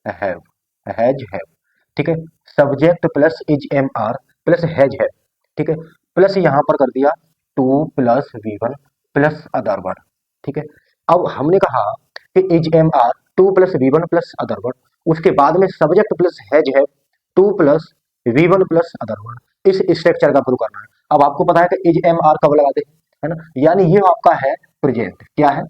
Have, has have, ठीक है। Subject plus is am are plus has है, ठीक है। प्लस यहाँ पर कर दिया to plus V one plus other word, ठीक है। अब हमने कहा कि is am are to plus V one plus other word, उसके बाद में सब्जेक्ट प्लस हैज है to plus V one plus other word, इस स्ट्रक्चर का प्रूव करना है। अब आपको पता है कि इज एम आर कब लगाते हैं, है ना, यानी ये आपका है प्रेजेंट, क्या है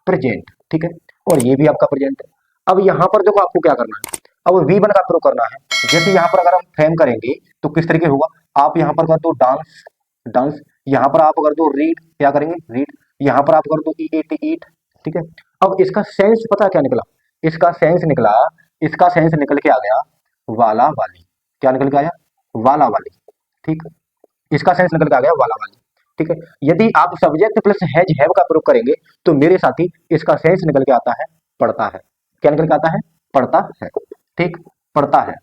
प्रेजेंट, ठीक है। और ये भी आपका प्रेजेंट है। अब यहाँ पर देखो आपको क्या करना है, अब वी वन का प्रूव करना है। जैसे यहाँ पर अगर हम फ्रेम करेंगे तो किस तरीके होगा, आप यहाँ पर कर दो डांस, डांस, यहाँ पर आप कर दो रीड, क्या करेंगे रीड, यहाँ पर आप कर दो ईट ईट, ठीक है। अब इसका सेंस पता क्या निकला, इसका सेंस निकला, इसका सेंस निकल के आ गया वाला वाली, क्या निकल के आया वाला वाली, ठीक, इसका सेंस निकल के आ गया वाला वाली, ठीक है। यदि आप सब्जेक्ट प्लस हैज हैव का प्रयोग करेंगे तो मेरे साथी इसका सेंस निकल के आता है पढ़ता है, क्या निकल के आता है पढ़ता है, ठीक, पढ़ता है।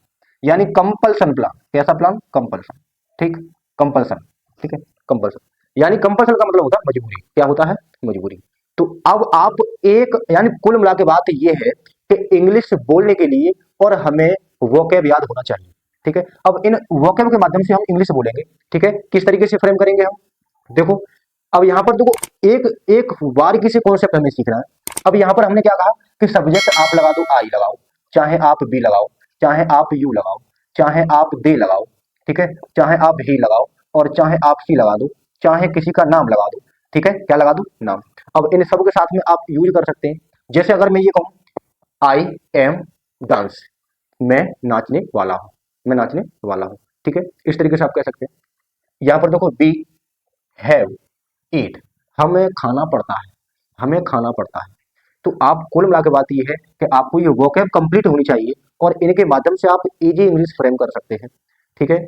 यानी कंपल्सन प्लान, कैसा प्लान कंपल्सन, ठीक, कंपल्सन, ठीक है, कंपल्सन। यानी कंपल्सन का मतलब होता है मजबूरी, क्या होता है मजबूरी। तो अब आप एक, यानी कुल मिला के बात ये है कि इंग्लिश बोलने के लिए और हमें वोकैब याद होना चाहिए, ठीक है। अब इन वोकैब के माध्यम से हम इंग्लिश बोलेंगे, ठीक है। किस तरीके से फ्रेम करेंगे हम, देखो अब यहाँ पर देखो एक एक बारीकी से कॉन्सेप्ट हमें सीखना है। अब यहाँ पर हमने क्या कहा कि सब्जेक्ट आप लगा दो आई लगाओ, चाहे आप बी लगाओ, चाहे आप यू लगाओ, चाहे आप दे लगाओ, ठीक है, चाहे आप ही लगाओ, और चाहे आप सी लगा दो, चाहे किसी का नाम लगा दो, ठीक है, क्या लगा दो नाम। अब इन सब के साथ में आप यूज कर सकते हैं। जैसे अगर मैं ये कहूँ आई एम डांस, मैं नाचने वाला हूँ, मैं नाचने वाला हूँ, ठीक है, इस तरीके से आप कह सकते हैं। यहाँ पर देखो बी हैव ईट, हमें खाना पड़ता है, हमें खाना पड़ता है। तो आप कुल मिला के बात ये है कि आपको ये वोकैब कंप्लीट होनी चाहिए और इनके माध्यम से आप इजी इंग्लिश फ्रेम कर सकते हैं, ठीक है।